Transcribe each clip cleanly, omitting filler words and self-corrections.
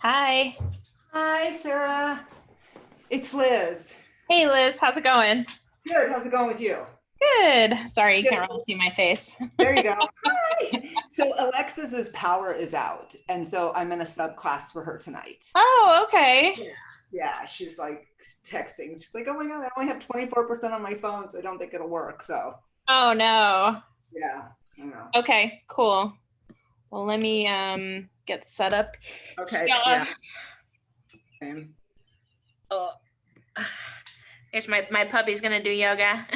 Hi. Hi, Sarah. It's Liz. Hey Liz, how's it going? Good. How's it going with you? Good. Sorry, you Good. can't really see my face. There you go. Hi. So Alexis's power is out, and so I'm in a subclass for her tonight. Oh, okay. Yeah. Yeah, she's like texting. She's like, "Oh my God, I only have 24% on my phone, so I don't think it'll work." So Oh no. yeah, I know. Okay, cool. Well, let me get set up. Okay. Yeah. Yeah. Same. Oh, there's my puppy's gonna do yoga.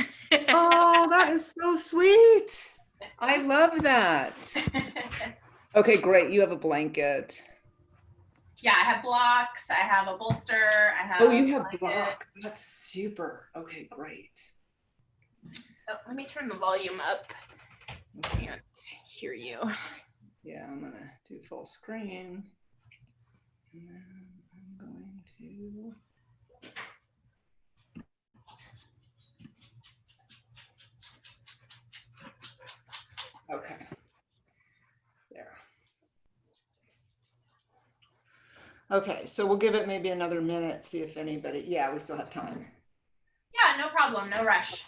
Oh, that is so sweet. I love that. Okay, great. You have a blanket. Yeah, I have blocks, I have a bolster, I have Oh, a you have blanket. blocks. That's super. Okay, great. Oh, let me turn the volume up. I can't hear you. Yeah, I'm gonna do full screen. And then I'm going to. Okay, there. Okay, so we'll give it maybe another minute, see if anybody, yeah, we still have time. Yeah, no problem, no rush.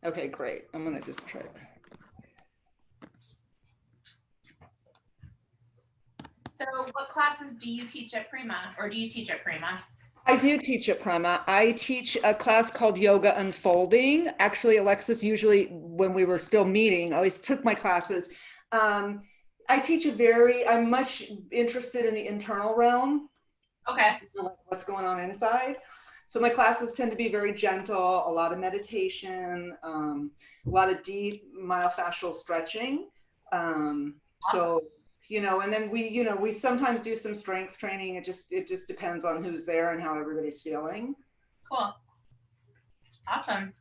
Okay, great. I'm gonna just try. So what classes do you teach at Prima, or do you teach at Prima? I do teach at Prima. I teach a class called Yoga Unfolding. Actually, Alexis usually, when we were still meeting, always took my classes. Um, I'm much interested in the internal realm, Okay. like what's going on inside. So my classes tend to be very gentle, a lot of meditation, a lot of deep myofascial stretching. Awesome. So and then we sometimes do some strength training. It just depends on who's there and how everybody's feeling. Cool. Awesome. And,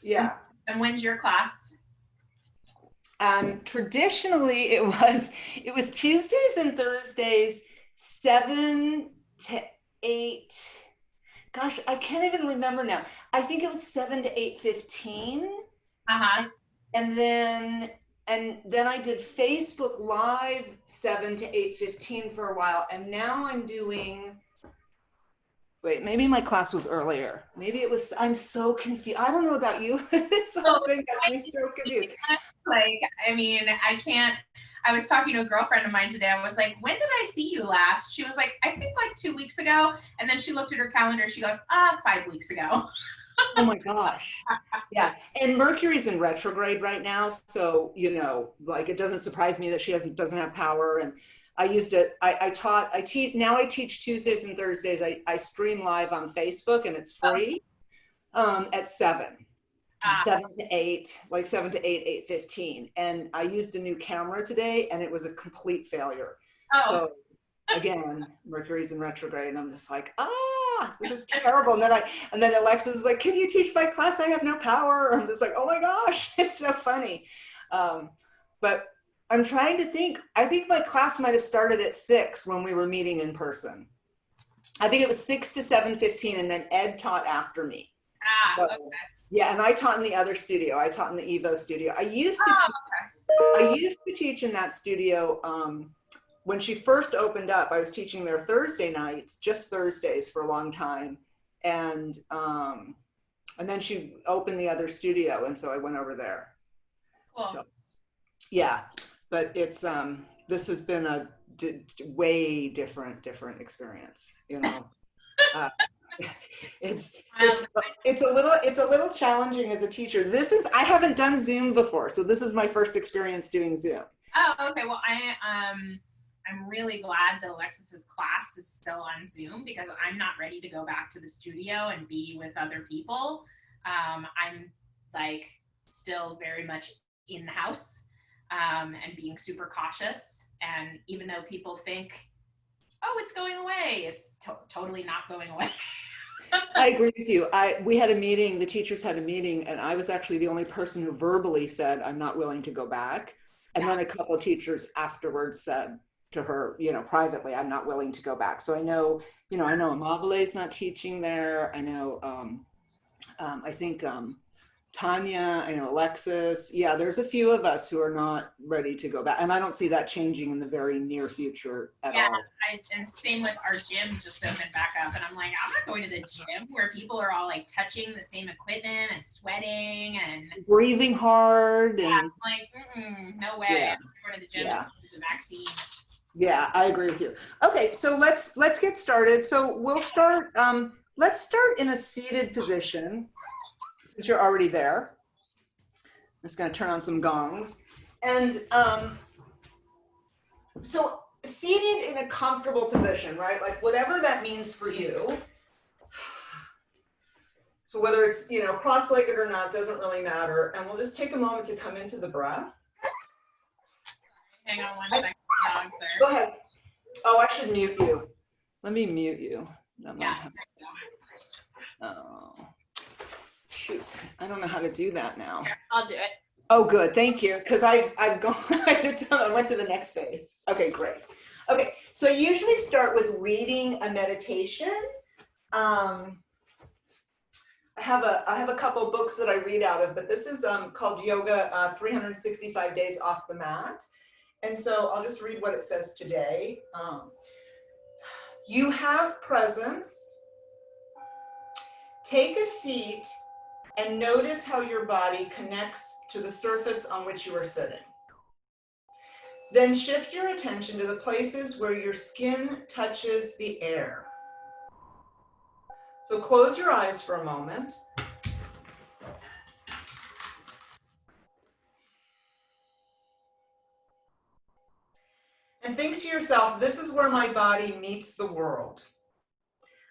Yeah. and when's your class? Traditionally, it was Tuesdays and Thursdays, 7 to 8. Gosh, I can't even remember now. I think it was 7 to 8:15, Uh-huh. and then I did Facebook Live 7 to 8:15 for a while, and now I'm doing. Wait, maybe my class was earlier. Maybe it was. I'm so confused. I don't know about you. This So whole thing has me so confused. like, I mean, I can't. I was talking to a girlfriend of mine today. I was like, when did I see you last? She was like, I think like 2 weeks ago. And then she looked at her calendar. She goes, 5 weeks ago. Oh my gosh. Yeah. And Mercury's in retrograde right now. So, like it doesn't surprise me that she doesn't have power. And I teach, now I teach Tuesdays and Thursdays. I stream live on Facebook and it's Oh, free at 7, uh, 7 to 8, like 7 to 8, 8:15. And I used a new camera today and it was a complete failure. oh, So again, Mercury's in retrograde, and I'm just like, this is terrible. And then Alexis is like, can you teach my class? I have no power. I'm just like, oh my gosh, it's so funny. But I'm trying to think. I think my class might have started at 6 when we were meeting in person. I think it was 6 to 7:15, and then Ed taught after me. So okay. yeah, and I taught in the other studio. I taught in the Evo studio. I used to teach in that studio. When she first opened up, I was teaching there Thursday nights, just Thursdays for a long time, and then she opened the other studio, and so I went over there. Cool. So yeah, but this has been a way different experience. Uh, it's Um, it's a little challenging as a teacher. I haven't done Zoom before, so this is my first experience doing Zoom. okay. Well, I'm really glad that Alexis's class is still on Zoom because I'm not ready to go back to the studio and be with other people. I'm like still very much in the house and being super cautious. And even though people think, oh, it's going away, it's totally not going away. I agree with you. We had a meeting, the teachers had a meeting, and I was actually the only person who verbally said, I'm not willing to go back. And Yeah. then a couple of teachers afterwards said to her, privately, I'm not willing to go back. So I know Amabile is not teaching there. I know, I think Tanya, I know Alexis. Yeah, there's a few of us who are not ready to go back. And I don't see that changing in the very near future at Yeah, all. and same with our gym just opened back up. And I'm like, I'm not going to the gym where people are all like touching the same equipment and sweating and breathing hard. And I'm like, no way. Yeah. I'm going to the gym Yeah. and the vaccine. Yeah, I agree with you. Okay, so let's get started. So we'll start, let's start in a seated position since you're already there. I'm just going to turn on some gongs. And so seated in a comfortable position, right? Like whatever that means for you. So whether it's, you know, cross-legged or not, doesn't really matter. And we'll just take a moment to come into the breath. Hang on one second, dogs are. Go ahead. Oh, I should mute you. Let me mute you. That might Yeah. Oh, shoot. I don't know how to do that now. Here, I'll do it. Oh, good. Thank you. Because I've gone, I went to the next phase. Okay, great. Okay, so I usually start with reading a meditation. I have a couple books that I read out of, but this is called Yoga 365 Days Off the Mat. And so I'll just read what it says today. You have presence. Take a seat and notice how your body connects to the surface on which you are sitting. Then shift your attention to the places where your skin touches the air. So close your eyes for a moment. And think to yourself, this is where my body meets the world.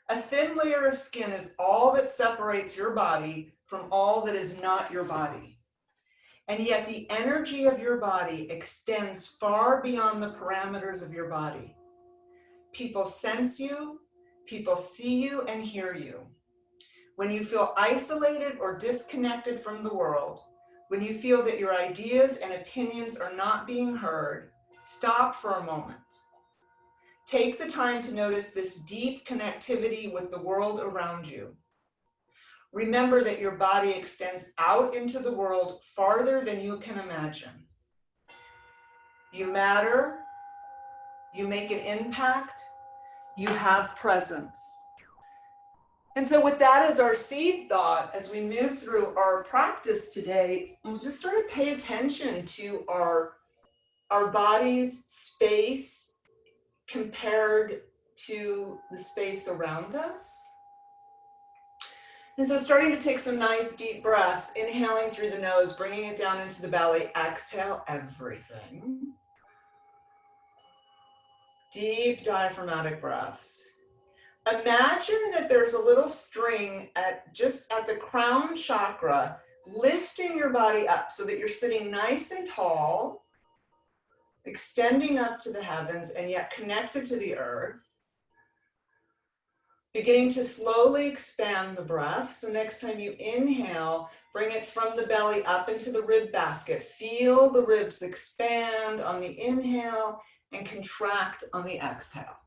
A thin layer of skin is all that separates your body from all that is not your body. And yet the energy of your body extends far beyond the parameters of your body. People sense you, people see you and hear you. When you feel isolated or disconnected from the world, when you feel that your ideas and opinions are not being heard, stop for a moment. Take the time to notice this deep connectivity with the world around you. Remember that your body extends out into the world farther than you can imagine. You matter, you make an impact, you have presence. And so with that as our seed thought, as we move through our practice today, we'll just sort of pay attention to our body's space compared to the space around us. And so starting to take some nice deep breaths, inhaling through the nose, bringing it down into the belly, exhale everything. Deep diaphragmatic breaths. Imagine that there's a little string just at the crown chakra, lifting your body up so that you're sitting nice and tall, extending up to the heavens and yet connected to the earth. Beginning to slowly expand the breath. So next time you inhale, bring it from the belly up into the rib basket. Feel the ribs expand on the inhale and contract on the exhale.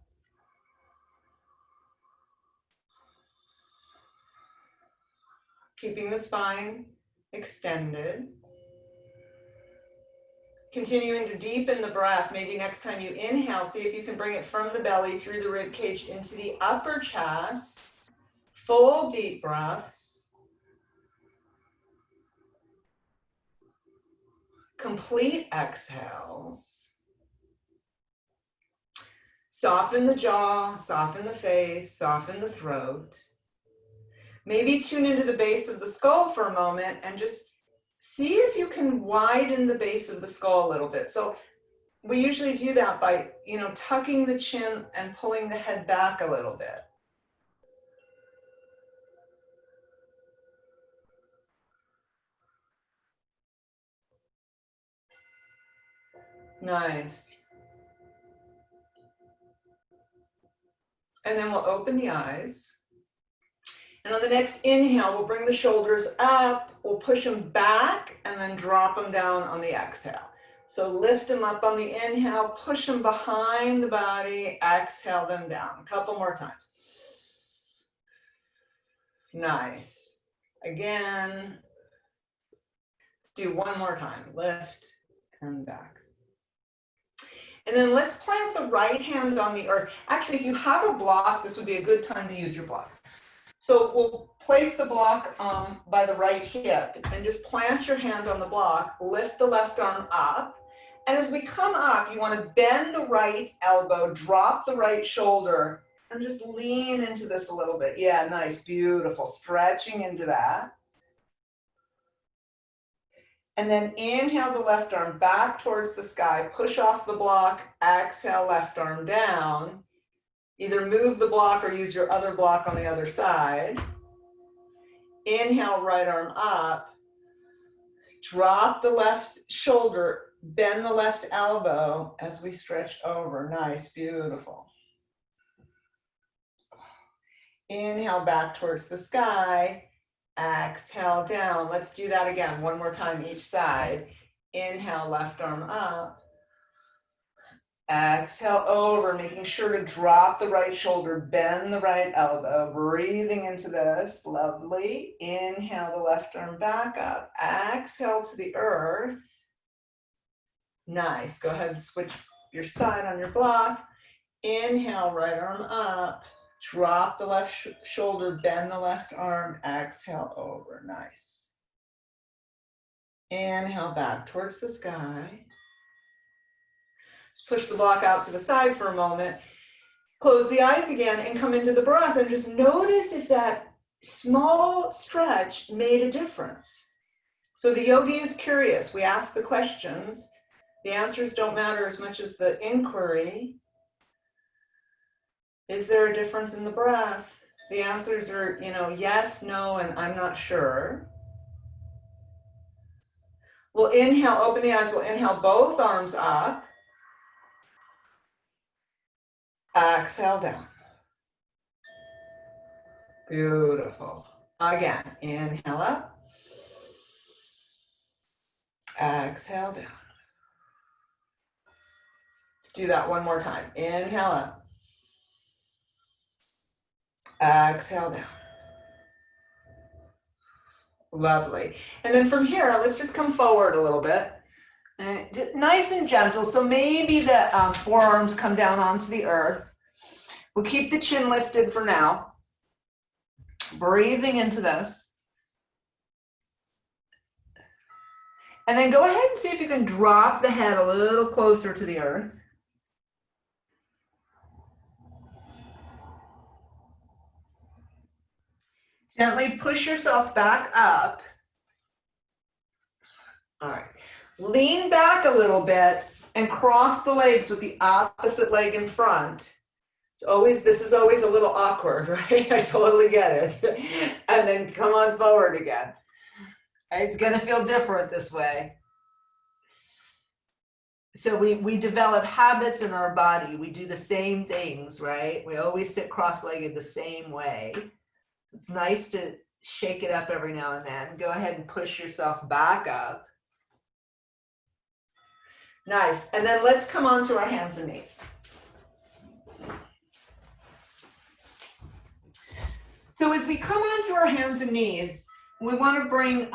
Keeping the spine extended. Continuing to deepen the breath. Maybe next time you inhale, see if you can bring it from the belly through the rib cage into the upper chest. Full deep breaths. Complete exhales. Soften the jaw, soften the face, soften the throat. Maybe tune into the base of the skull for a moment and just see if you can widen the base of the skull a little bit. So we usually do that by, tucking the chin and pulling the head back a little bit. Nice. And then we'll open the eyes. And on the next inhale, we'll bring the shoulders up, we'll push them back, and then drop them down on the exhale. So lift them up on the inhale, push them behind the body, exhale them down. A couple more times. Nice. Again. do one more time. Lift and back. And then let's plant the right hand on the earth. Actually, if you have a block, this would be a good time to use your block. So we'll place the block by the right hip and just plant your hand on the block, lift the left arm up. And as we come up, you want to bend the right elbow, drop the right shoulder, and just lean into this a little bit. Yeah, nice, beautiful, stretching into that. And then inhale the left arm back towards the sky, push off the block, exhale, left arm down. Either move the block or use your other block on the other side. Inhale, right arm up. Drop the left shoulder, bend the left elbow as we stretch over. Nice, beautiful. Inhale back towards the sky. Exhale down. Let's do that again. One more time each side. Inhale, left arm up. Exhale over, making sure to drop the right shoulder, bend the right elbow, breathing into this. Lovely. Inhale the left arm back up. Exhale to the earth. Nice. Go ahead and switch your side on your block. Inhale, right arm up. Drop the left shoulder, bend the left arm. Exhale over. Nice. Inhale back towards the sky. Just push the block out to the side for a moment. Close the eyes again and come into the breath and just notice if that small stretch made a difference. So the yogi is curious. We ask the questions. The answers don't matter as much as the inquiry. Is there a difference in the breath? The answers are, yes, no, and I'm not sure. We'll inhale, open the eyes. We'll inhale both arms up. Exhale down. Beautiful. Again, inhale up. Exhale down. Let's do that one more time. Inhale up. Exhale down. Lovely. And then from here, let's just come forward a little bit. Nice and gentle. So maybe the forearms come down onto the earth. We'll keep the chin lifted for now. Breathing into this. And then go ahead and see if you can drop the head a little closer to the earth. Gently push yourself back up. All right. Lean back a little bit and cross the legs with the opposite leg in front. This is always a little awkward, right? I totally get it. And then come on forward again. It's gonna feel different this way. So we develop habits in our body. We do the same things, right? We always sit cross-legged the same way. It's nice to shake it up every now and then. Go ahead and push yourself back up. Nice. And then let's come on to our hands and knees. So as we come onto our hands and knees, we want to bring,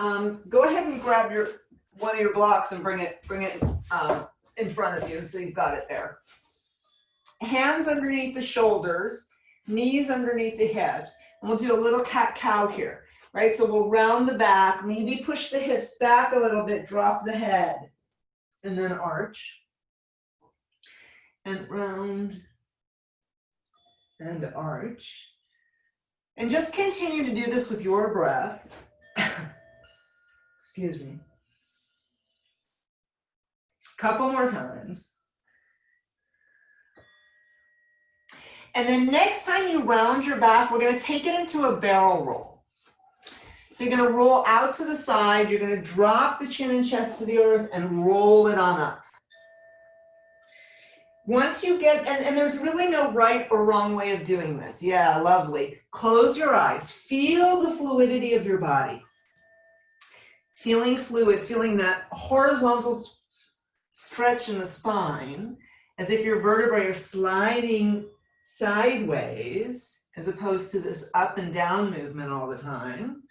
go ahead and grab one of your blocks and bring it in front of you so you've got it there. Hands underneath the shoulders, knees underneath the hips, and we'll do a little cat-cow here, right? So we'll round the back, maybe push the hips back a little bit, drop the head, and then arch. And round and arch. And just continue to do this with your breath. Excuse me. Couple more times. And then next time you round your back, we're going to take it into a barrel roll. So you're going to roll out to the side. You're going to drop the chin and chest to the earth and roll it on up. Once you get, and there's really no right or wrong way of doing this. Yeah, lovely. Close your eyes. Feel the fluidity of your body. Feeling fluid, feeling that horizontal stretch in the spine, as if your vertebrae are sliding sideways, as opposed to this up and down movement all the time.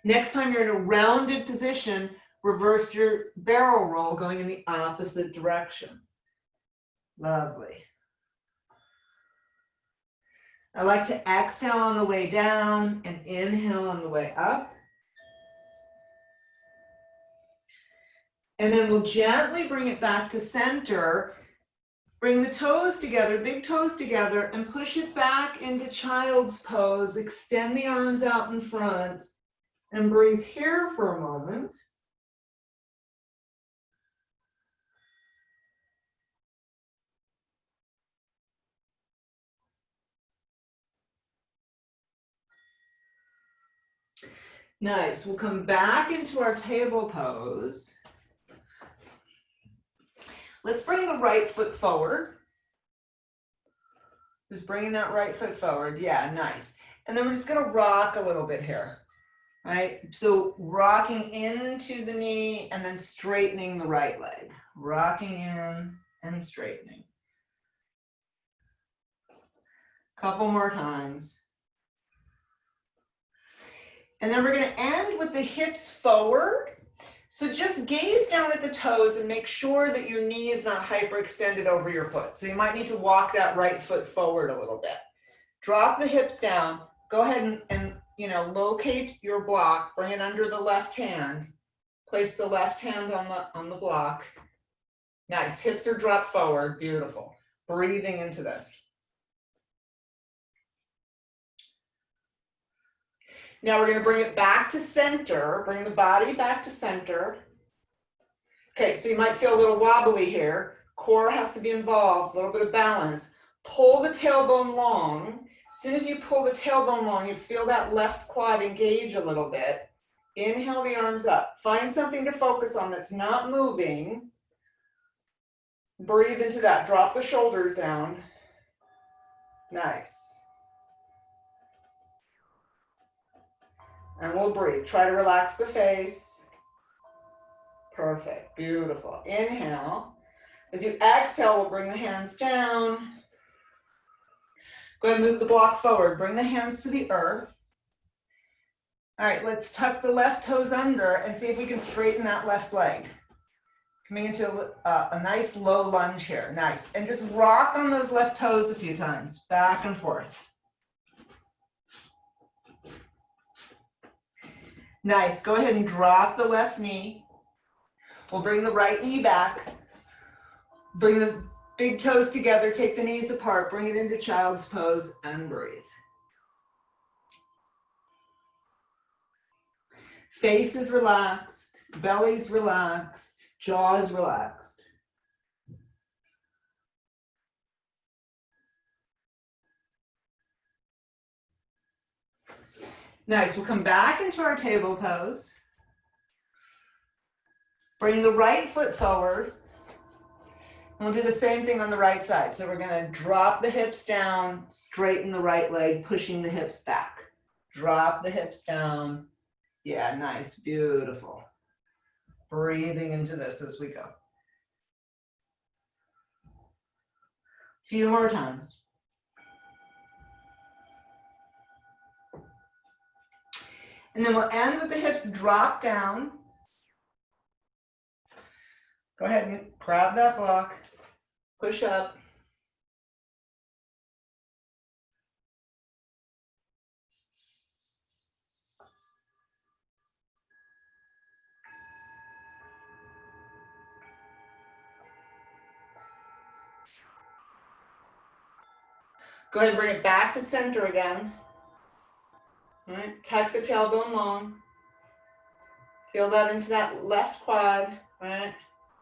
Next time you're in a rounded position, reverse your barrel roll going in the opposite direction. Lovely. I like to exhale on the way down and inhale on the way up. And then we'll gently bring it back to center. Bring the toes together, big toes together, and push it back into child's pose. Extend the arms out in front and breathe here for a moment. Nice. We'll come back into our table pose. Let's bring the right foot forward. Just bringing that right foot forward. Yeah, nice. And then we're just going to rock a little bit here, right? So rocking into the knee and then straightening the right leg. Rocking in and straightening. Couple more times. And then we're going to end with the hips forward. So just gaze down at the toes and make sure that your knee is not hyperextended over your foot. So you might need to walk that right foot forward a little bit. Drop the hips down. Go ahead and locate your block. Bring it under the left hand. Place the left hand on the block. Nice. Hips are dropped forward. Beautiful. Breathing into this. Now we're going to bring it back to center, bring the body back to center. Okay, so you might feel a little wobbly here. Core has to be involved, a little bit of balance. Pull the tailbone long. As soon as you pull the tailbone long, you feel that left quad engage a little bit. Inhale the arms up. Find something to focus on that's not moving. Breathe into that. Drop the shoulders down. Nice. And we'll breathe. Try to relax the face. Perfect. Beautiful. Inhale. As you exhale, we'll bring the hands down. Go ahead and move the block forward. Bring the hands to the earth. All right, let's tuck the left toes under and see if we can straighten that left leg. Coming into a nice low lunge here. Nice. And just rock on those left toes a few times. Back and forth. Nice. Go ahead and drop the left knee. We'll bring the right knee back. Bring the big toes together. Take the knees apart. Bring it into child's pose and breathe. Face is relaxed. Belly's relaxed. Jaws relaxed. Nice. We'll come back into our table pose. Bring the right foot forward. And we'll do the same thing on the right side. So we're going to drop the hips down, straighten the right leg, pushing the hips back. Drop the hips down. Yeah, nice. Beautiful. Breathing into this as we go. A few more times. And then we'll end with the hips drop down. Go ahead and grab that block, push up. Go ahead and bring it back to center again. All right, tuck the tailbone long. Feel that into that left quad, right?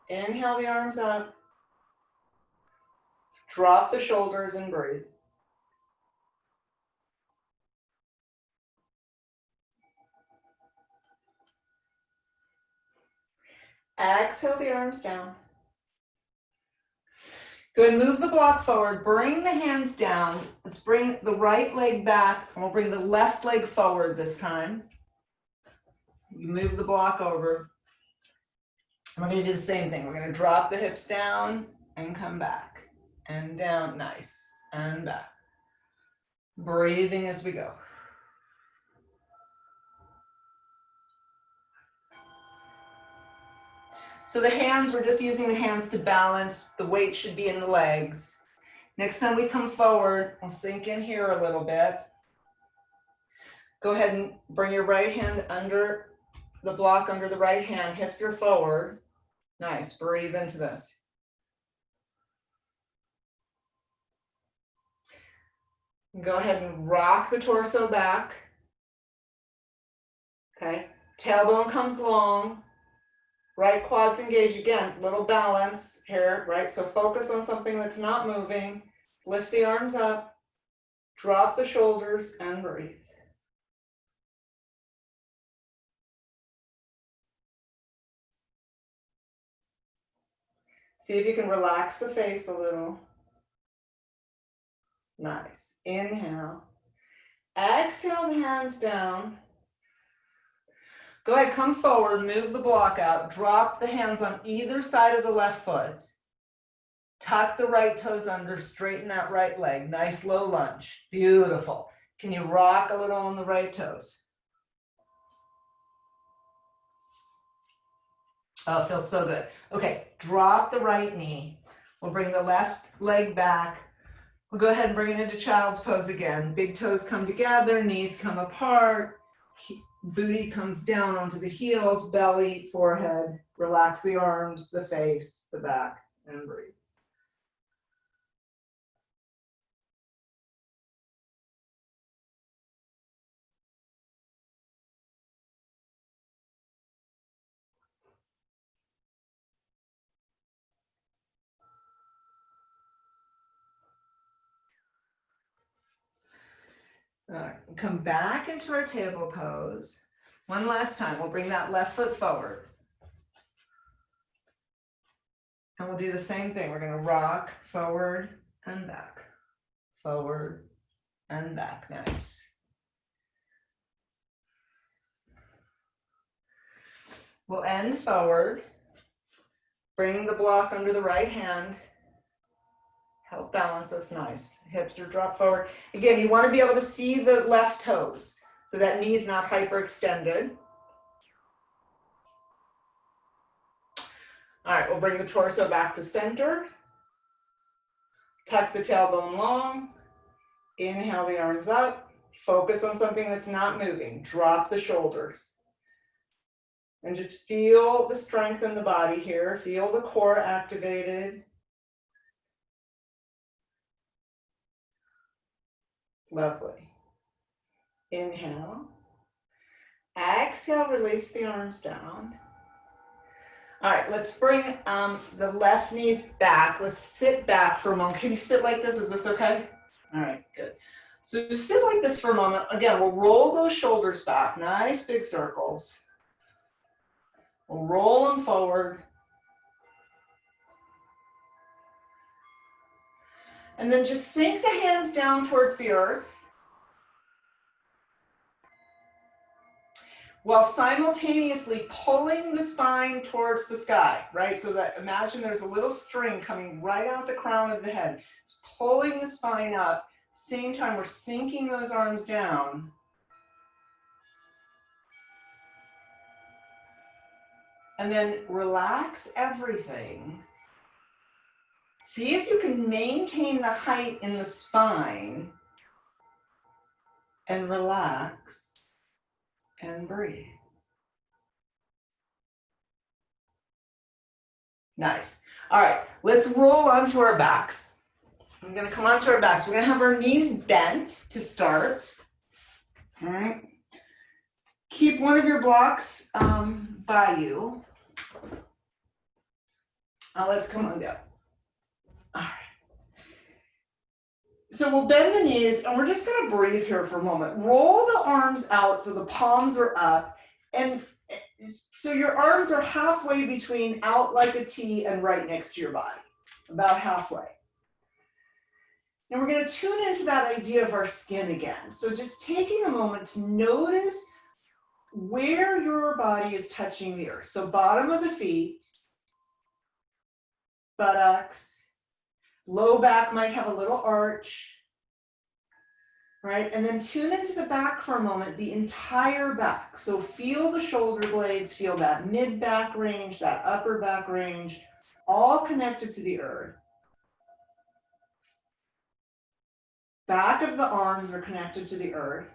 Inhale the arms up. Drop the shoulders and breathe. Exhale the arms down. Go ahead and move the block forward. Bring the hands down. Let's bring the right leg back, and we'll bring the left leg forward this time. You move the block over. And we're going to do the same thing. We're going to drop the hips down and come back. And down, nice. And back. Breathing as we go. So the hands, we're just using the hands to balance. The weight should be in the legs. Next time we come forward, we'll sink in here a little bit. Go ahead and bring your right hand under the block, under the right hand. Hips are forward. Nice. Breathe into this. Go ahead and rock the torso back. Okay. Tailbone comes long. Right quads engage. Again, little balance here, right? So focus on something that's not moving. Lift the arms up. Drop the shoulders and breathe. See if you can relax the face a little. Nice. Inhale. Exhale the hands down. Go ahead, come forward, move the block out. Drop the hands on either side of the left foot. Tuck the right toes under, straighten that right leg. Nice low lunge. Beautiful. Can you rock a little on the right toes? Oh, it feels so good. Okay, drop the right knee. We'll bring the left leg back. We'll go ahead and bring it into child's pose again. Big toes come together, knees come apart, booty comes down onto the heels, belly, forehead. Relax the arms, the face, the back, and breathe. All right, come back into our table pose. One last time, we'll bring that left foot forward. And we'll do the same thing. We're going to rock forward and back. Forward and back. Nice. We'll end forward. Bring the block under the right hand. Help balance us. Nice. Hips are dropped forward. Again, you want to be able to see the left toes so that knee's not hyperextended. All right, we'll bring the torso back to center. Tuck the tailbone long. Inhale the arms up. Focus on something that's not moving. Drop the shoulders. And just feel the strength in the body here. Feel the core activated. Lovely. Inhale. Exhale, release the arms down. All right, let's bring the left knees back. Let's sit back for a moment. Can you sit like this? Is this okay? All right, good. So just sit like this for a moment. Again, we'll roll those shoulders back. Nice big circles. We'll roll them forward. And then just sink the hands down towards the earth while simultaneously pulling the spine towards the sky, right? So that imagine there's a little string coming right out the crown of the head. It's pulling the spine up. Same time, we're sinking those arms down. And then relax everything. See if you can maintain the height in the spine and relax and breathe. Nice. All right, let's roll onto our backs. We're going to come onto our backs. We're going to have our knees bent to start. All right. Keep one of your blocks by you. Now let's come on down. All right. So we'll bend the knees and we're just going to breathe here for a moment. Roll the arms out so the palms are up. And so your arms are halfway between out like a T and right next to your body, about halfway. And we're going to tune into that idea of our skin again. So just taking a moment to notice where your body is touching the earth. So bottom of the feet, buttocks, low back might have a little arch. right? And then tune into the back for a moment, the entire back. So feel the shoulder blades, feel that mid back range, that upper back range, all connected to the earth. Back of the arms are connected to the earth.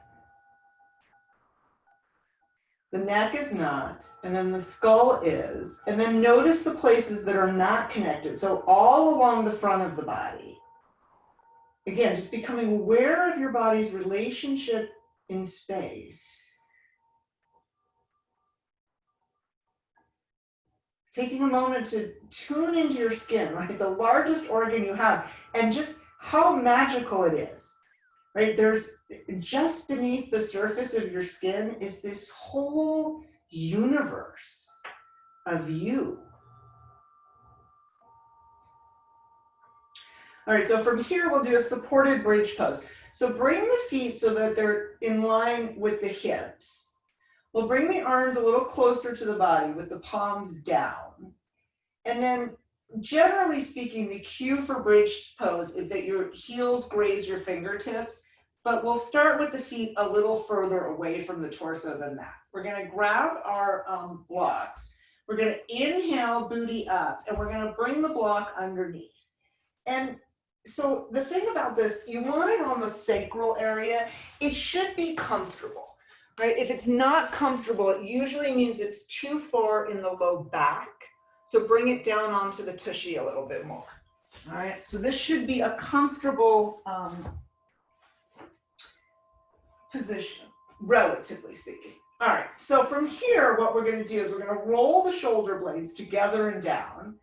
The neck is not, and then the skull is. And then notice the places that are not connected. So all along the front of the body. Again, just becoming aware of your body's relationship in space. Taking a moment to tune into your skin, right? The largest organ you have, and just how magical it is, right? There's just beneath the surface of your skin is this whole universe of you. All right, so from here, we'll do a supported bridge pose. So bring the feet so that they're in line with the hips. We'll bring the arms a little closer to the body with the palms down. And then generally speaking, the cue for bridge pose is that your heels graze your fingertips, but we'll start with the feet a little further away from the torso than that. We're gonna grab our blocks. We're gonna inhale, booty up, and we're gonna bring the block underneath. And so the thing about this, you want it on the sacral area. It should be comfortable, right? If it's not comfortable, it usually means it's too far in the low back. So bring it down onto the tushy a little bit more. All right, so this should be a comfortable position, relatively speaking. All right, so from here, what we're gonna do is we're gonna roll the shoulder blades together and down,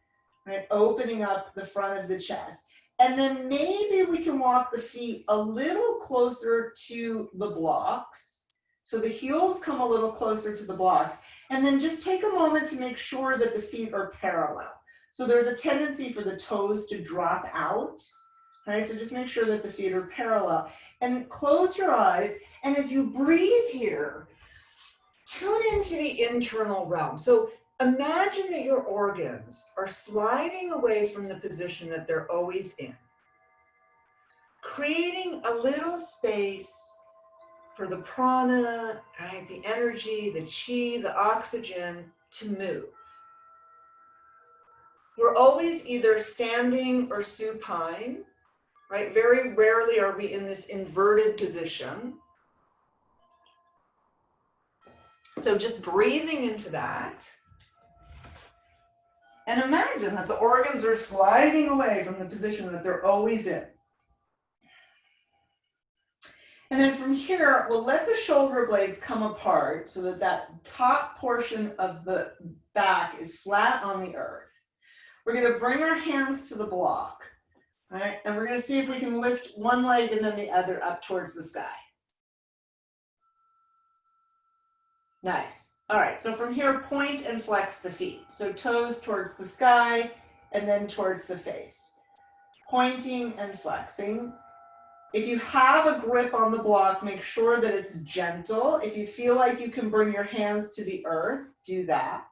right? Opening up the front of the chest. And then maybe we can walk the feet a little closer to the blocks. So the heels come a little closer to the blocks. And then just take a moment to make sure that the feet are parallel. So there's a tendency for the toes to drop out, right? So just make sure that the feet are parallel. And close your eyes. And as you breathe here, tune into the internal realm. So imagine that your organs are sliding away from the position that they're always in, creating a little space for the prana, right, the energy, the chi, the oxygen to move. We're always either standing or supine, right? Very rarely are we in this inverted position. So just breathing into that. And imagine that the organs are sliding away from the position that they're always in. And then from here, we'll let the shoulder blades come apart so that that top portion of the back is flat on the earth. We're going to bring our hands to the block, all right? And we're going to see if we can lift one leg and then the other up towards the sky. Nice. All right, so from here, point and flex the feet. So toes towards the sky and then towards the face. Pointing and flexing. If you have a grip on the block, make sure that it's gentle. If you feel like you can bring your hands to the earth, do that.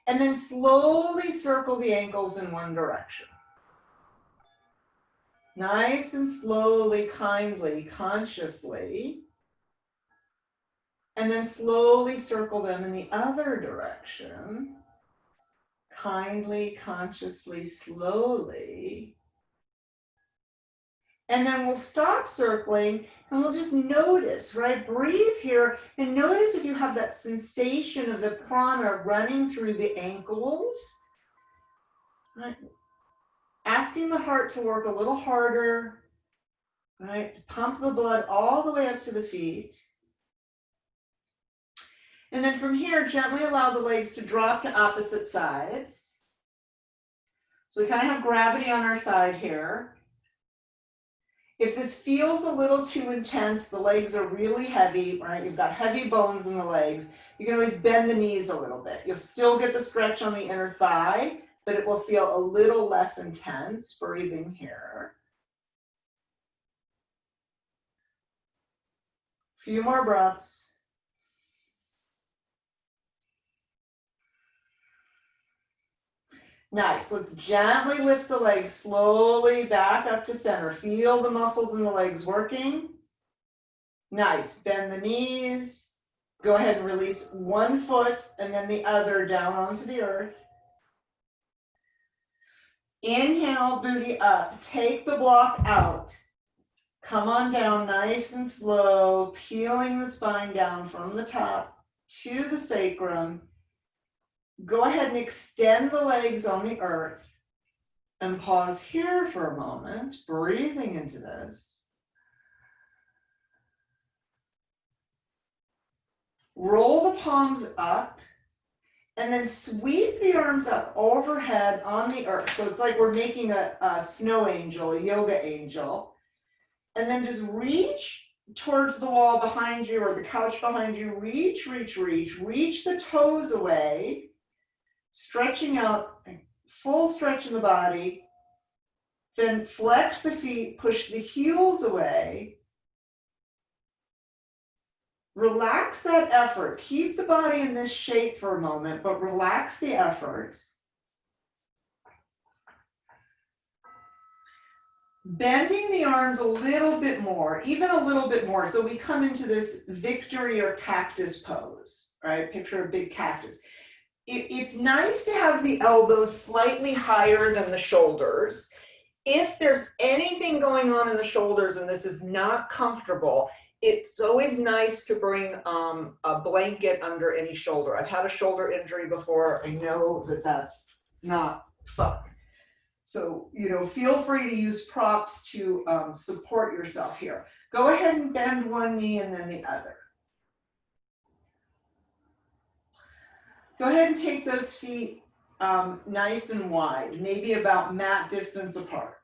And then slowly circle the ankles in one direction. Nice and slowly, kindly, consciously. And then slowly circle them in the other direction. Kindly, consciously, slowly. And then we'll stop circling and we'll just notice, right? Breathe here and notice if you have that sensation of the prana running through the ankles. Right? Asking the heart to work a little harder, right? Pump the blood all the way up to the feet. And then from here, gently allow the legs to drop to opposite sides. So we kind of have gravity on our side here. If this feels a little too intense, the legs are really heavy, right? You've got heavy bones in the legs. You can always bend the knees a little bit. You'll still get the stretch on the inner thigh, but it will feel a little less intense breathing here. A few more breaths. Nice. Let's gently lift the legs slowly back up to center. Feel the muscles in the legs working. Nice. Bend the knees. Go ahead and release one foot and then the other down onto the earth. Inhale, booty up. Take the block out. Come on down nice and slow, peeling the spine down from the top to the sacrum. Go ahead and extend the legs on the earth and pause here for a moment, breathing into this. Roll the palms up and then sweep the arms up overhead on the earth. So it's like we're making a snow angel, a yoga angel. And then just reach towards the wall behind you or the couch behind you. Reach, reach, reach. Reach the toes away. Stretching out, full stretch in the body. Then flex the feet, push the heels away. Relax that effort. Keep the body in this shape for a moment, but relax the effort. Bending the arms a little bit more, even a little bit more. So we come into this victory or cactus pose, right? Picture a big cactus. It's nice to have the elbows slightly higher than the shoulders. If there's anything going on in the shoulders and this is not comfortable, it's always nice to bring a blanket under any shoulder. I've had a shoulder injury before. I know that that's not fun. So, feel free to use props to support yourself here. Go ahead and bend one knee and then the other. Go ahead and take those feet nice and wide, maybe about mat distance apart.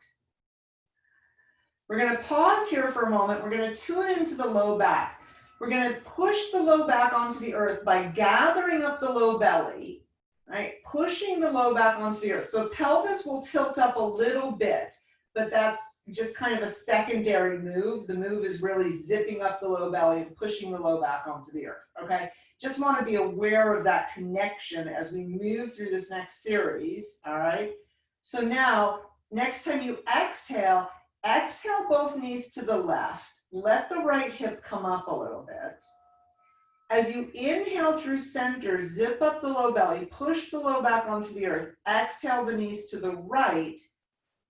We're going to pause here for a moment. We're going to tune into the low back. We're going to push the low back onto the earth by gathering up the low belly, right? Pushing the low back onto the earth. So pelvis will tilt up a little bit, but that's just kind of a secondary move. The move is really zipping up the low belly and pushing the low back onto the earth, okay? Just want to be aware of that connection as we move through this next series, all right? So now, next time you exhale, exhale both knees to the left. Let the right hip come up a little bit. As you inhale through center, zip up the low belly, push the low back onto the earth, exhale the knees to the right,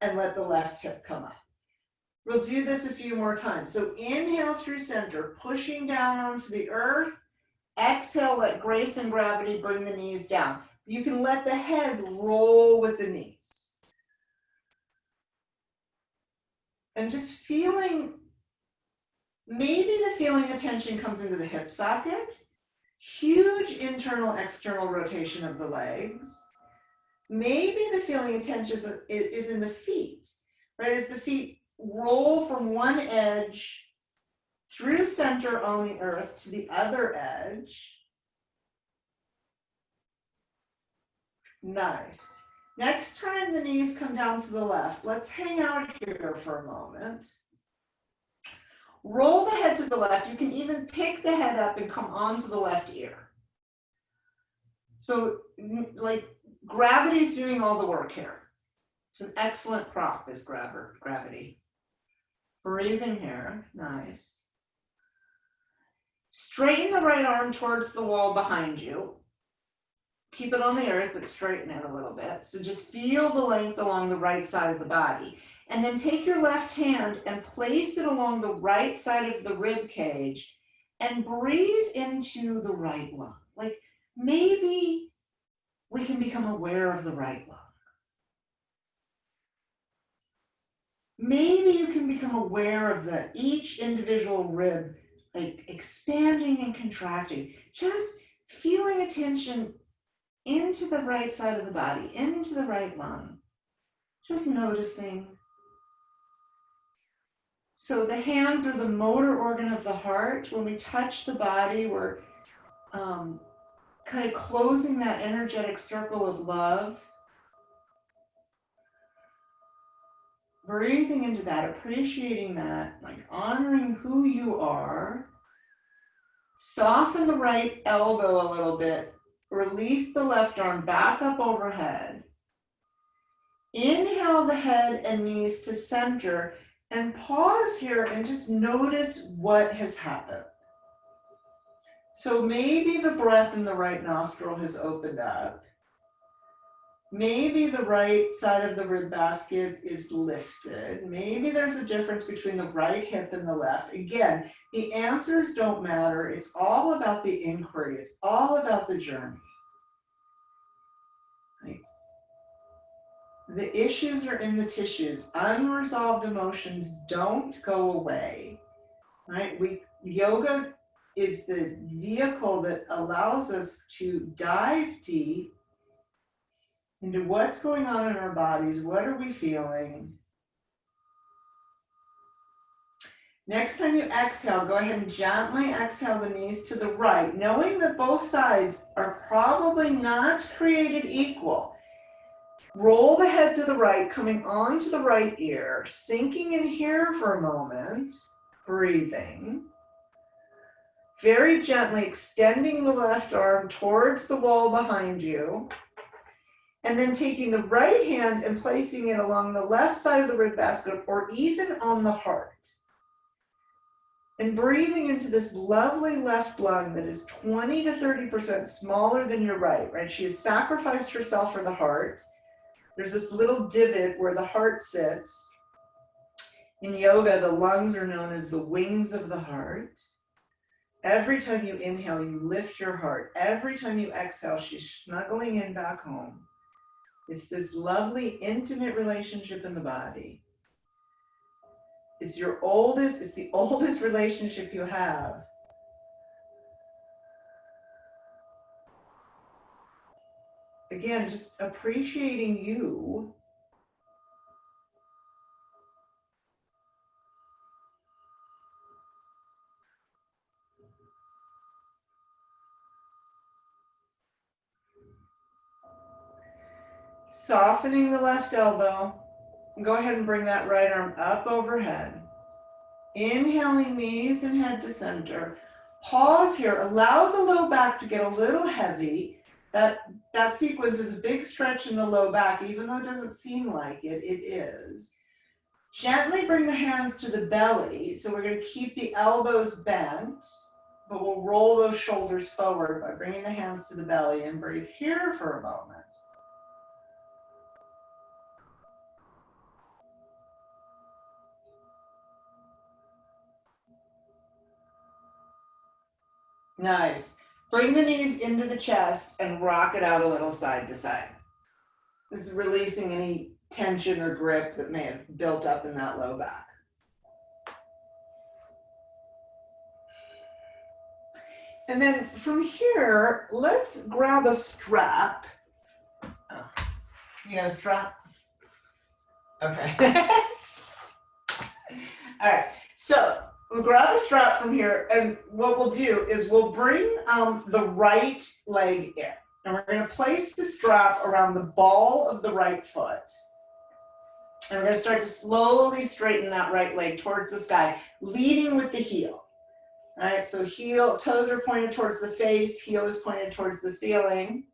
and let the left hip come up. We'll do this a few more times. So inhale through center, pushing down onto the earth. Exhale, let grace and gravity bring the knees down. You can let the head roll with the knees. And just feeling, maybe the feeling of tension comes into the hip socket. Huge internal, external rotation of the legs. Maybe the feeling of tension is in the feet, right? As the feet roll from one edge through center on the earth to the other edge. Nice. Next time the knees come down to the left, let's hang out here for a moment. Roll the head to the left. You can even pick the head up and come onto the left ear. So like gravity's doing all the work here. It's an excellent prop, is gravity. Breathing here, nice. Straighten the right arm towards the wall behind you. Keep it on the earth, but straighten it a little bit. So just feel the length along the right side of the body. And then take your left hand and place it along the right side of the rib cage and breathe into the right lung. Like maybe we can become aware of the right lung. Maybe you can become aware of each individual rib, like expanding and contracting, just feeling attention into the right side of the body, into the right lung, just noticing. So the hands are the motor organ of the heart. When we touch the body, we're kind of closing that energetic circle of love. Breathing into that, appreciating that, like honoring who you are. Soften the right elbow a little bit. Release the left arm back up overhead. Inhale the head and knees to center. And pause here and just notice what has happened. So maybe the breath in the right nostril has opened up. Maybe the right side of the rib basket is lifted. Maybe there's a difference between the right hip and the left. Again, the answers don't matter. It's all about the inquiry. It's all about the journey. Right? The issues are in the tissues. Unresolved emotions don't go away. Right? Yoga is the vehicle that allows us to dive deep into what's going on in our bodies. What are we feeling? Next time you exhale, go ahead and gently exhale the knees to the right, knowing that both sides are probably not created equal. Roll the head to the right, coming onto the right ear, sinking in here for a moment, breathing. Very gently extending the left arm towards the wall behind you. And then taking the right hand and placing it along the left side of the rib basket or even on the heart. And breathing into this lovely left lung that is 20 to 30% smaller than your right? She has sacrificed herself for the heart. There's this little divot where the heart sits. In yoga, the lungs are known as the wings of the heart. Every time you inhale, you lift your heart. Every time you exhale, she's snuggling in back home. It's this lovely, intimate relationship in the body. It's the oldest relationship you have. Again, just appreciating you. Softening the left elbow. Go ahead and bring that right arm up overhead. Inhaling knees and head to center. Pause here. Allow the low back to get a little heavy. That sequence is a big stretch in the low back, even though it doesn't seem like it, it is. Gently bring the hands to the belly. So we're going to keep the elbows bent, but we'll roll those shoulders forward by bringing the hands to the belly and breathe here for a moment. Nice. Bring the knees into the chest and rock it out a little side to side. This is releasing any tension or grip that may have built up in that low back. And then from here, let's grab a strap. Oh, you got a strap? Okay. All right, so we'll grab a strap from here, and what we'll do is we'll bring the right leg in, and we're going to place the strap around the ball of the right foot. And we're going to start to slowly straighten that right leg towards the sky, leading with the heel. All right, so toes are pointed towards the face, heel is pointed towards the ceiling.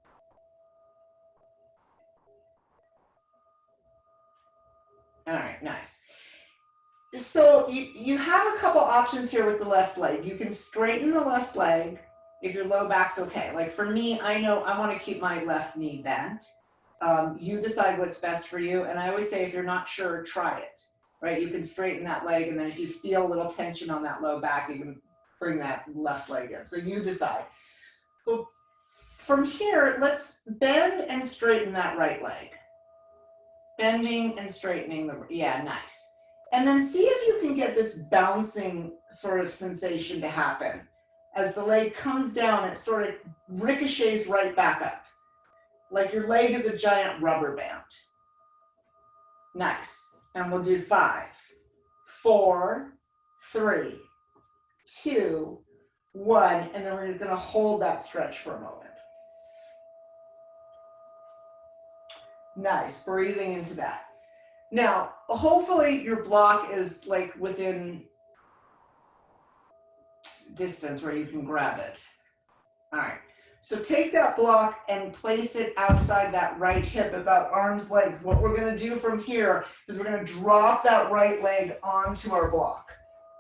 All right, nice. So you have a couple options here with the left leg. You can straighten the left leg if your low back's okay. Like for me, I know I want to keep my left knee bent. You decide what's best for you. And I always say, if you're not sure, try it, right? You can straighten that leg. And then if you feel a little tension on that low back, you can bring that left leg in. So you decide. Well, from here, let's bend and straighten that right leg. Bending and straightening yeah, nice. And then see if you can get this bouncing sort of sensation to happen. As the leg comes down, it sort of ricochets right back up. Like your leg is a giant rubber band. Nice. And we'll do 5, 4, 3, 2, 1. And then we're going to hold that stretch for a moment. Nice. Breathing into that. Now, hopefully your block is like within distance where you can grab it. All right. So take that block and place it outside that right hip, about arm's length. What we're going to do from here is we're going to drop that right leg onto our block,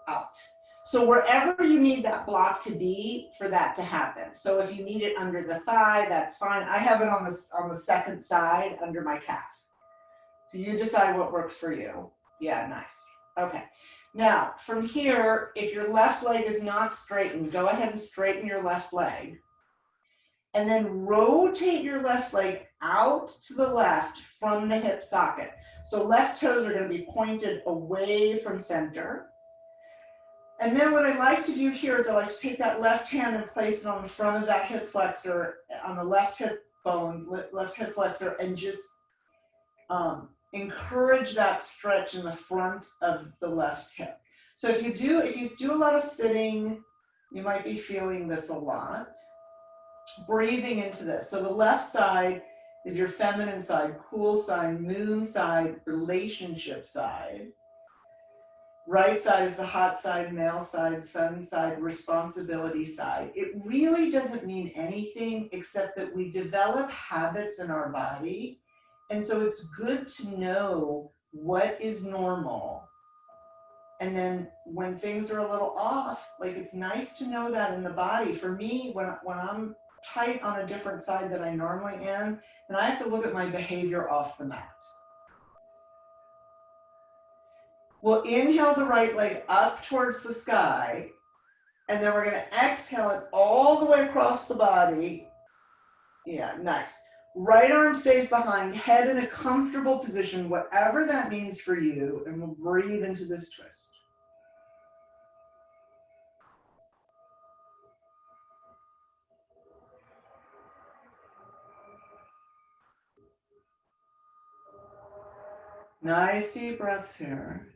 out. So wherever you need that block to be for that to happen. So if you need it under the thigh, that's fine. I have it on the second side under my calf. So you decide what works for you. Yeah, nice. Okay. Now from here, if your left leg is not straightened, go ahead and straighten your left leg. And then rotate your left leg out to the left from the hip socket. So left toes are going to be pointed away from center. And then what I like to do here is I like to take that left hand and place it on the front of that hip flexor, on the left hip bone, left hip flexor, and just encourage that stretch in the front of the left hip. So if you do a lot of sitting, you might be feeling this a lot. Breathing into this. So the left side is your feminine side, cool side, moon side, relationship side. Right side is the hot side, male side, sun side, responsibility side. It really doesn't mean anything except that we develop habits in our body. And so it's good to know what is normal. And then when things are a little off, like it's nice to know that in the body. For me, when I'm tight on a different side than I normally am, then I have to look at my behavior off the mat. We'll inhale the right leg up towards the sky, and then we're going to exhale it all the way across the body. Yeah, nice. Right arm stays behind, head in a comfortable position, whatever that means for you, and we'll breathe into this twist. Nice deep breaths here.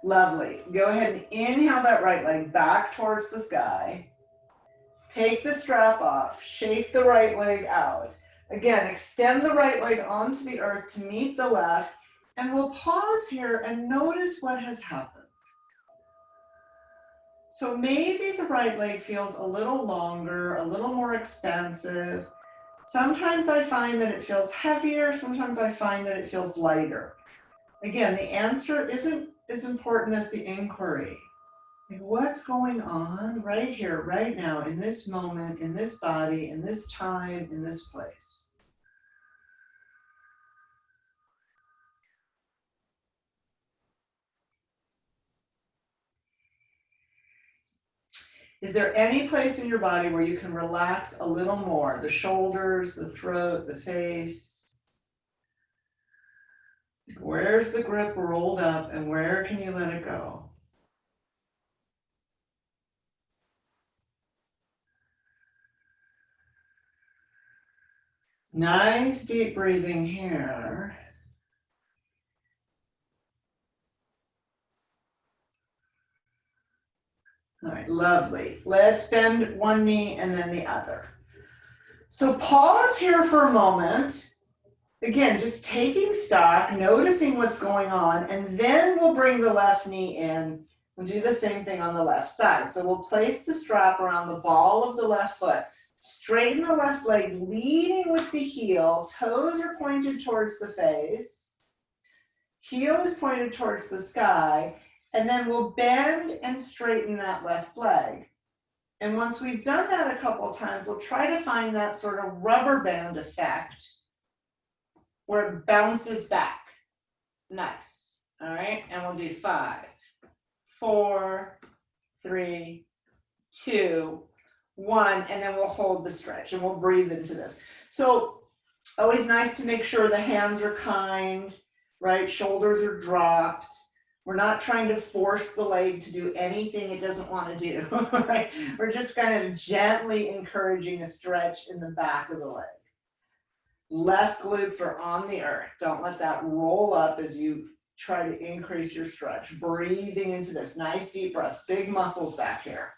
Lovely. Go ahead and inhale that right leg back towards the sky. Take the strap off, shake the right leg out. Again, extend the right leg onto the earth to meet the left, and we'll pause here and notice what has happened. So maybe the right leg feels a little longer, a little more expansive. Sometimes I find that it feels heavier, sometimes I find that it feels lighter. Again, the answer isn't as important as the inquiry. Like, what's going on right here, right now, in this moment, in this body, in this time, in this place? Is there any place in your body where you can relax a little more? The shoulders, the throat, the face? Where's the grip rolled up and where can you let it go? Nice deep breathing here. All right, lovely. Let's bend one knee and then the other. So pause here for a moment. Again, just taking stock, noticing what's going on, and then we'll bring the left knee in and do the same thing on the left side. So we'll place the strap around the ball of the left foot. Straighten the left leg, leading with the heel. Toes are pointed towards the face. Heel is pointed towards the sky. And then we'll bend and straighten that left leg. And once we've done that a couple of times, we'll try to find that sort of rubber band effect where it bounces back. Nice. All right, and we'll do 5, 4, 3, 2, 1, and then we'll hold the stretch and we'll breathe into this. So always nice to make sure the hands are kind, right? Shoulders are dropped. We're not trying to force the leg to do anything it doesn't want to do, right? We're just kind of gently encouraging a stretch in the back of the leg. Left glutes are on the earth. Don't let that roll up as you try to increase your stretch. Breathing into this. Nice deep breaths. Big muscles back here.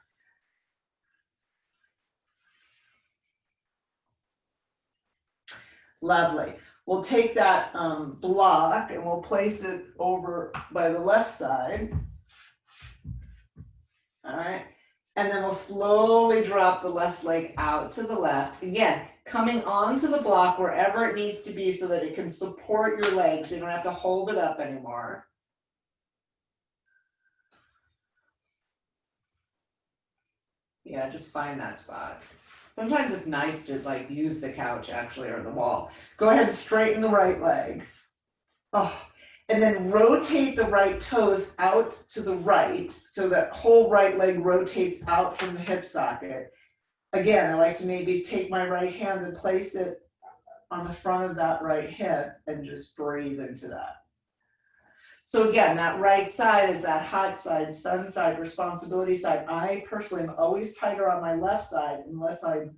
Lovely. We'll take that block and we'll place it over by the left side. All right. And then we'll slowly drop the left leg out to the left. Again, coming onto the block wherever it needs to be so that it can support your leg so you don't have to hold it up anymore. Yeah, just find that spot. Sometimes it's nice to like use the couch actually or the wall. Go ahead and straighten the right leg. Oh, and then rotate the right toes out to the right so that whole right leg rotates out from the hip socket. Again, I like to maybe take my right hand and place it on the front of that right hip and just breathe into that. So again, that right side is that hot side, sun side, responsibility side. I personally am always tighter on my left side unless I'm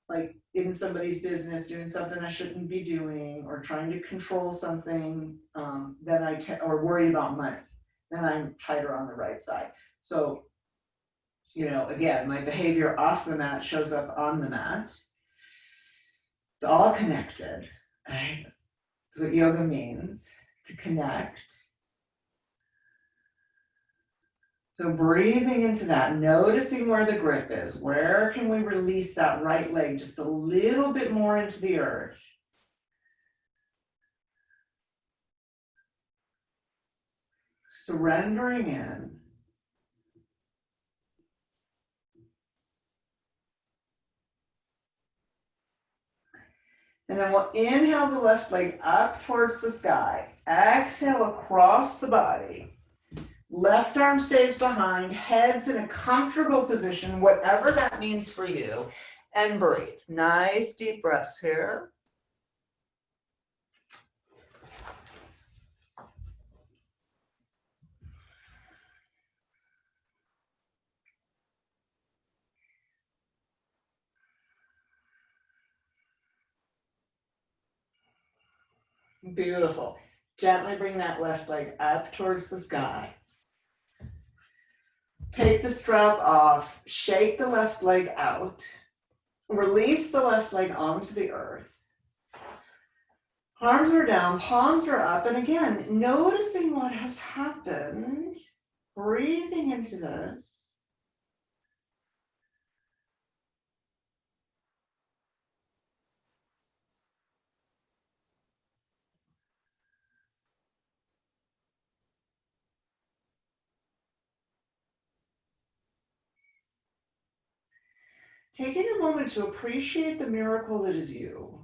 like in somebody's business doing something I shouldn't be doing or trying to control something, or worry about money. Then I'm tighter on the right side. So, you know, again, my behavior off the mat shows up on the mat. It's all connected, right? That's what yoga means, to connect. So breathing into that, noticing where the grip is. Where can we release that right leg just a little bit more into the earth? Surrendering in. And then we'll inhale the left leg up towards the sky. Exhale across the body. Left arm stays behind, head's in a comfortable position, whatever that means for you. And breathe. Nice deep breaths here. Beautiful. Gently bring that left leg up towards the sky. Take the strap off, shake the left leg out, release the left leg onto the earth. Arms are down, palms are up, and again, noticing what has happened, breathing into this. Taking a moment to appreciate the miracle that is you.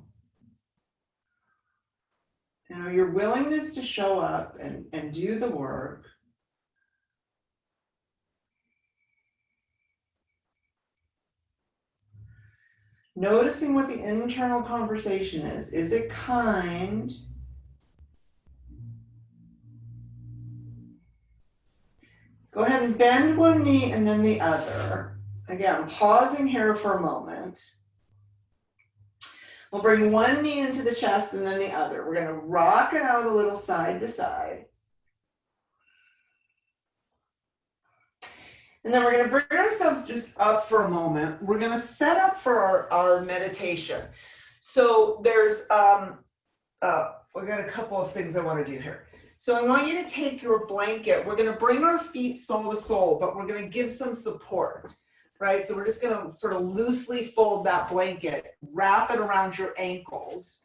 You know, your willingness to show up and do the work. Noticing what the internal conversation is. Is it kind? Go ahead and bend one knee and then the other. Again, pausing here for a moment. We'll bring one knee into the chest and then the other. We're going to rock it out a little side to side. And then we're going to bring ourselves just up for a moment. We're going to set up for our meditation. So there's, we've got a couple of things I want to do here. So I want you to take your blanket. We're going to bring our feet sole to sole, but we're going to give some support. Right, so we're just going to sort of loosely fold that blanket, wrap it around your ankles,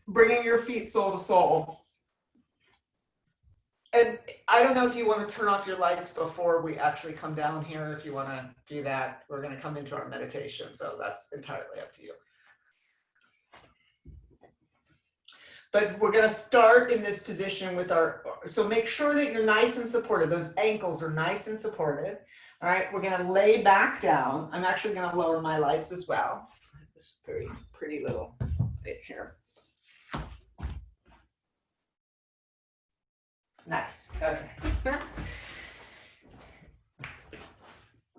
bringing your feet sole to sole. And I don't know if you want to turn off your lights before we actually come down here. If you want to do that, we're going to come into our meditation, so that's entirely up to you. But we're going to start in this position with so make sure that you're nice and supported. Those ankles are nice and supported. All right, we're going to lay back down. I'm actually going to lower my lights as well. This very pretty little bit here. Nice. Okay.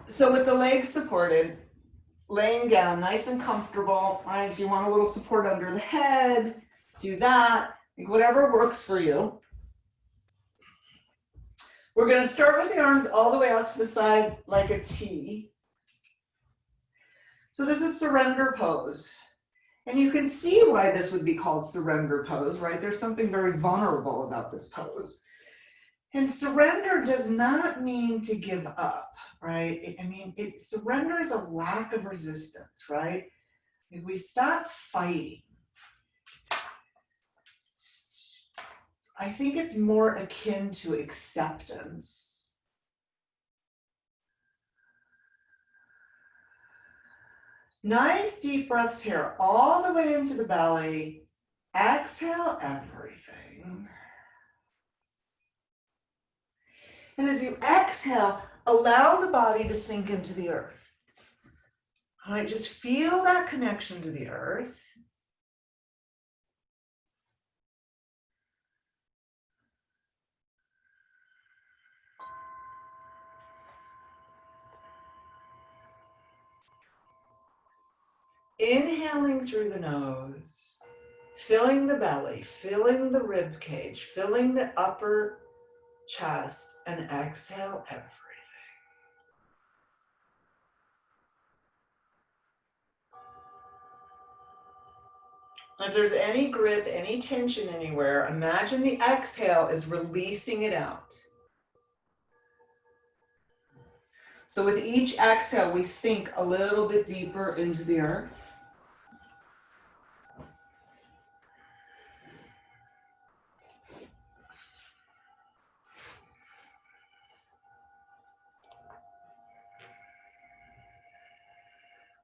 So with the legs supported, laying down nice and comfortable. All right, if you want a little support under the head, do that. Whatever works for you. We're going to start with the arms all the way out to the side like a T. So this is surrender pose. And you can see why this would be called surrender pose, right? There's something very vulnerable about this pose. And surrender does not mean to give up, right? Surrender is a lack of resistance, right? If we stop fighting, I think it's more akin to acceptance. Nice deep breaths here, all the way into the belly. Exhale everything. And as you exhale, allow the body to sink into the earth. All right, just feel that connection to the earth. Inhaling through the nose, filling the belly, filling the rib cage, filling the upper chest, and exhale everything. If there's any grip, any tension anywhere, imagine the exhale is releasing it out. So with each exhale, we sink a little bit deeper into the earth.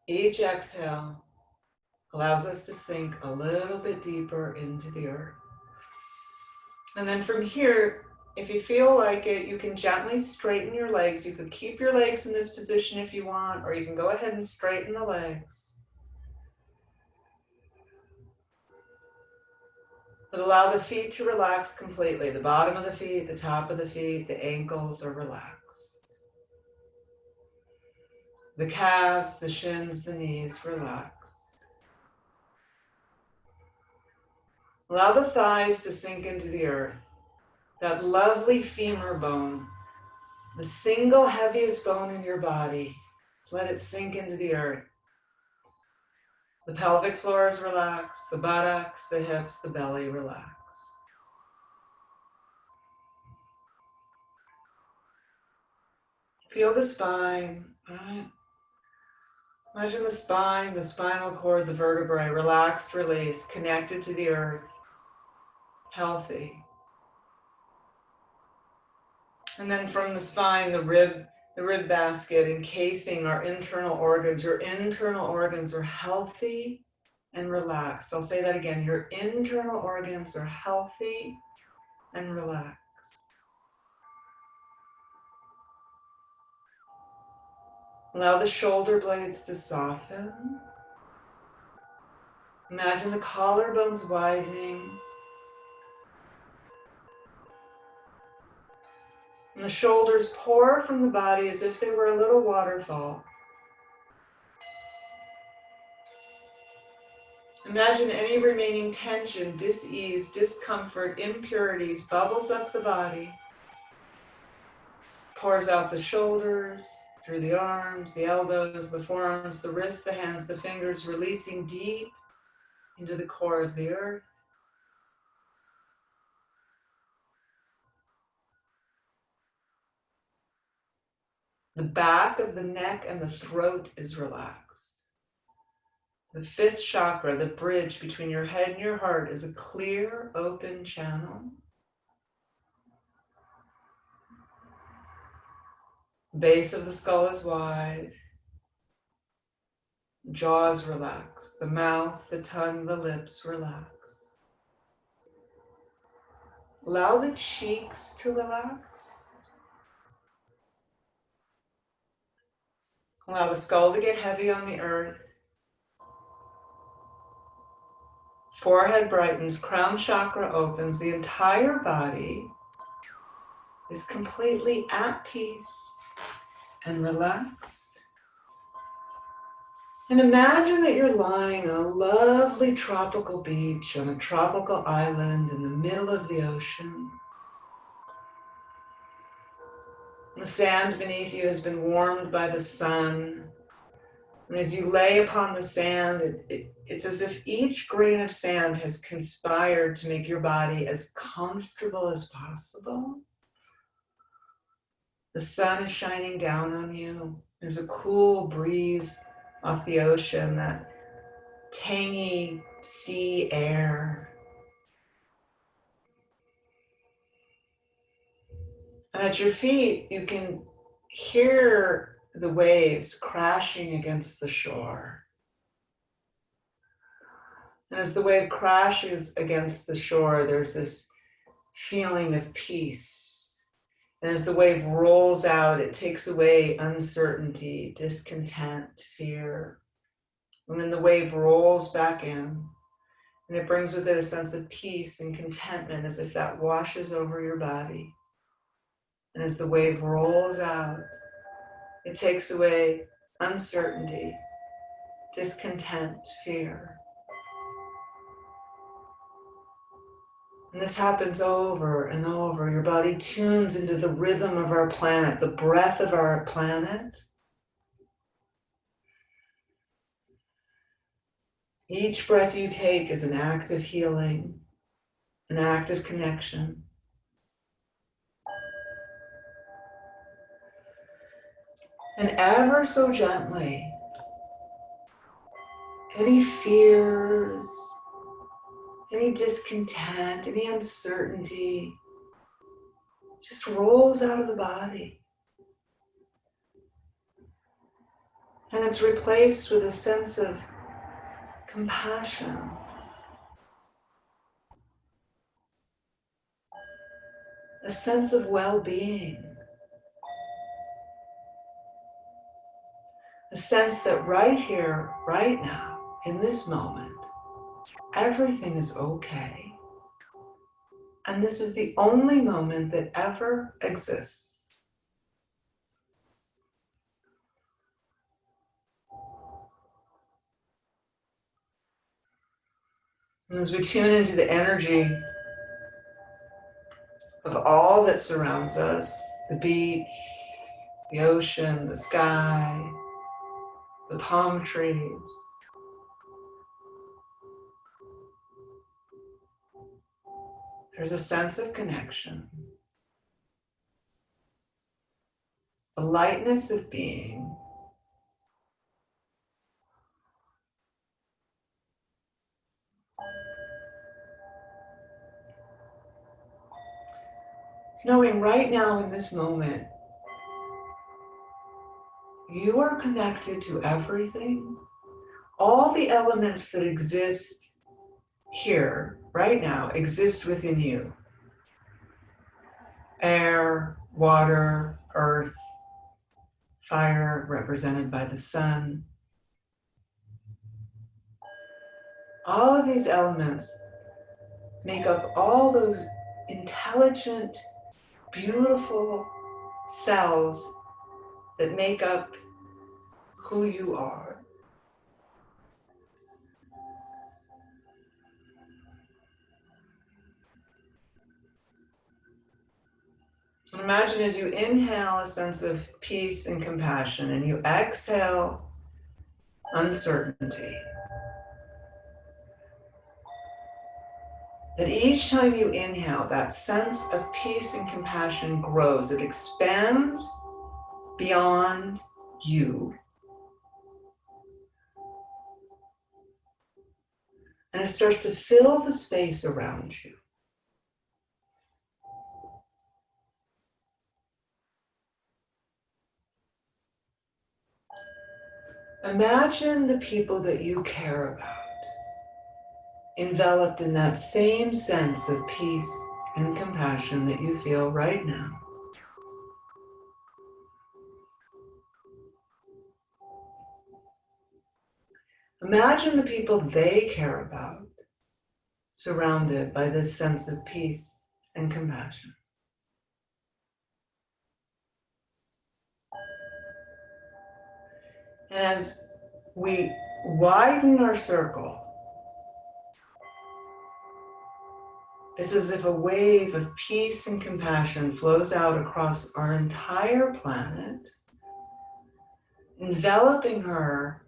Each exhale allows us to sink a little bit deeper into the earth. And then from here, if you feel like it, you can gently straighten your legs. You could keep your legs in this position if you want, or you can go ahead and straighten the legs. But allow the feet to relax completely. The bottom of the feet, the top of the feet, the ankles are relaxed. The calves, the shins, the knees, relax. Allow the thighs to sink into the earth. That lovely femur bone, the single heaviest bone in your body, let it sink into the earth. The pelvic floor is relaxed, the buttocks, the hips, the belly relax. Feel the spine, right? Imagine the spine, the spinal cord, the vertebrae, relaxed, released, connected to the earth, healthy. And then from the spine, the rib basket encasing our internal organs. Your internal organs are healthy and relaxed. I'll say that again. Your internal organs are healthy and relaxed. Allow the shoulder blades to soften. Imagine the collarbones widening. And the shoulders pour from the body as if they were a little waterfall. Imagine any remaining tension, dis-ease, discomfort, impurities bubbles up the body, pours out the shoulders, through the arms, the elbows, the forearms, the wrists, the hands, the fingers, releasing deep into the core of the earth. The back of the neck and the throat is relaxed. The fifth chakra, the bridge between your head and your heart, is a clear, open channel. The base of the skull is wide. Jaw is relaxed. The mouth, the tongue, the lips relax. Allow the cheeks to relax. Allow the skull to get heavy on the earth. Forehead brightens, crown chakra opens, the entire body is completely at peace and relaxed. And imagine that you're lying on a lovely tropical beach on a tropical island in the middle of the ocean. The sand beneath you has been warmed by the sun. And as you lay upon the sand, it's as if each grain of sand has conspired to make your body as comfortable as possible. The sun is shining down on you. There's a cool breeze off the ocean, that tangy sea air. And at your feet, you can hear the waves crashing against the shore. And as the wave crashes against the shore, there's this feeling of peace. And as the wave rolls out, it takes away uncertainty, discontent, fear. And then the wave rolls back in, and it brings with it a sense of peace and contentment, as if that washes over your body. And as the wave rolls out, it takes away uncertainty, discontent, fear. And this happens over and over. Your body tunes into the rhythm of our planet, the breath of our planet. Each breath you take is an act of healing, an act of connection. And ever so gently, any fears, any discontent, any uncertainty just rolls out of the body. And it's replaced with a sense of compassion. A sense of well-being. A sense that right here, right now, in this moment, everything is okay. And this is the only moment that ever exists. And as we tune into the energy of all that surrounds us, the beach, the ocean, the sky, the palm trees, there's a sense of connection, a lightness of being, knowing right now in this moment, you are connected to everything. All the elements that exist here, right now, exist within you. Air, water, earth, fire, represented by the sun. All of these elements make up all those intelligent, beautiful cells that make up who you are. And imagine as you inhale a sense of peace and compassion, and you exhale uncertainty. That each time you inhale, that sense of peace and compassion grows. It expands beyond you. And it starts to fill the space around you. Imagine the people that you care about enveloped in that same sense of peace and compassion that you feel right now. Imagine the people they care about surrounded by this sense of peace and compassion. And as we widen our circle, it's as if a wave of peace and compassion flows out across our entire planet, enveloping her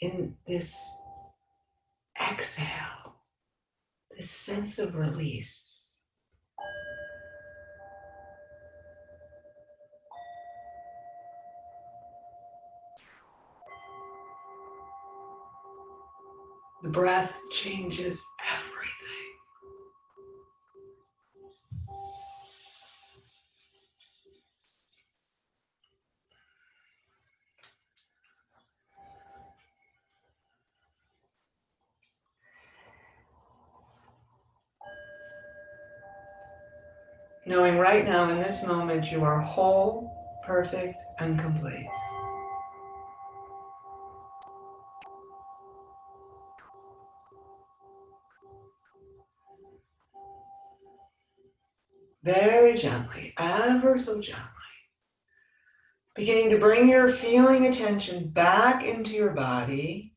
in this exhale, this sense of release. The breath changes everything. Knowing right now in this moment you are whole, perfect, and complete. Very gently, ever so gently, beginning to bring your feeling attention back into your body,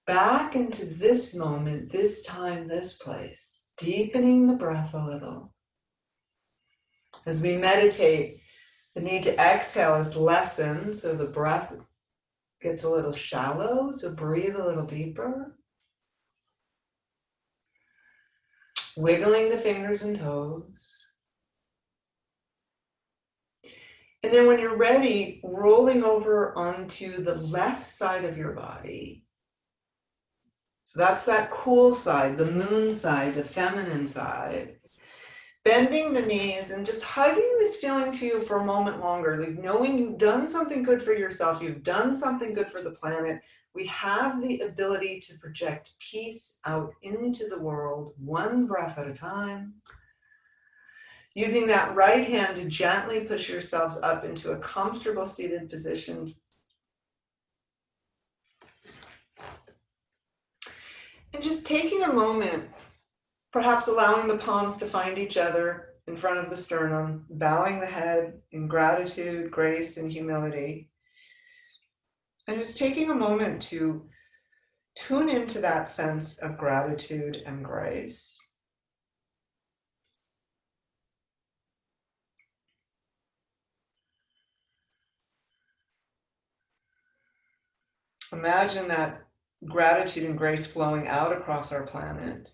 back into this moment, this time, this place, deepening the breath a little. As we meditate, the need to exhale is lessened, so the breath gets a little shallow, so breathe a little deeper. Wiggling the fingers and toes. And then when you're ready, rolling over onto the left side of your body. So that's that cool side, the moon side, the feminine side. Bending the knees and just hugging this feeling to you for a moment longer, like knowing you've done something good for yourself, you've done something good for the planet. We have the ability to project peace out into the world, one breath at a time. Using that right hand to gently push yourselves up into a comfortable seated position. And just taking a moment, perhaps allowing the palms to find each other in front of the sternum, bowing the head in gratitude, grace, and humility. And just taking a moment to tune into that sense of gratitude and grace. Imagine that gratitude and grace flowing out across our planet.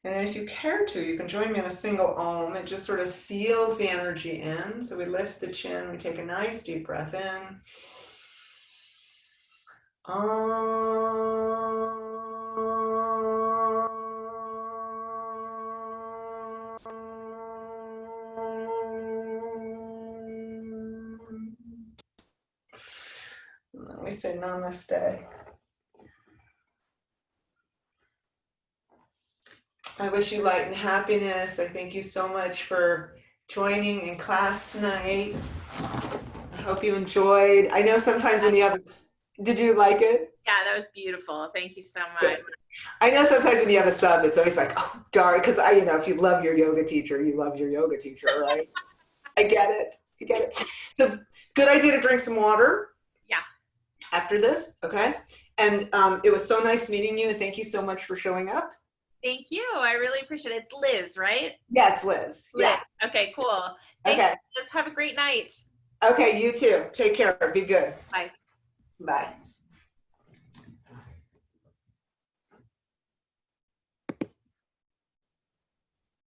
And if you care to, you can join me in a single Om. It just sort of seals the energy in. So we lift the chin, we take a nice deep breath in. Om. And then we say namaste. I wish you light and happiness. I thank you so much for joining in class tonight. I hope you enjoyed. I know sometimes when you have, did you like it? Yeah, that was beautiful. Thank you so much. I know sometimes when you have a sub, it's always like, oh, darn, because if you love your yoga teacher, you love your yoga teacher, right? I get it. So good idea to drink some water. Yeah. After this, okay? And it was so nice meeting you, and thank you so much for showing up. Thank you. I really appreciate it. It's Liz, right? Yeah, it's Liz. Yeah. Okay, cool. Thanks, okay. Liz. Have a great night. Okay, you too. Take care. Be good. Bye. Bye.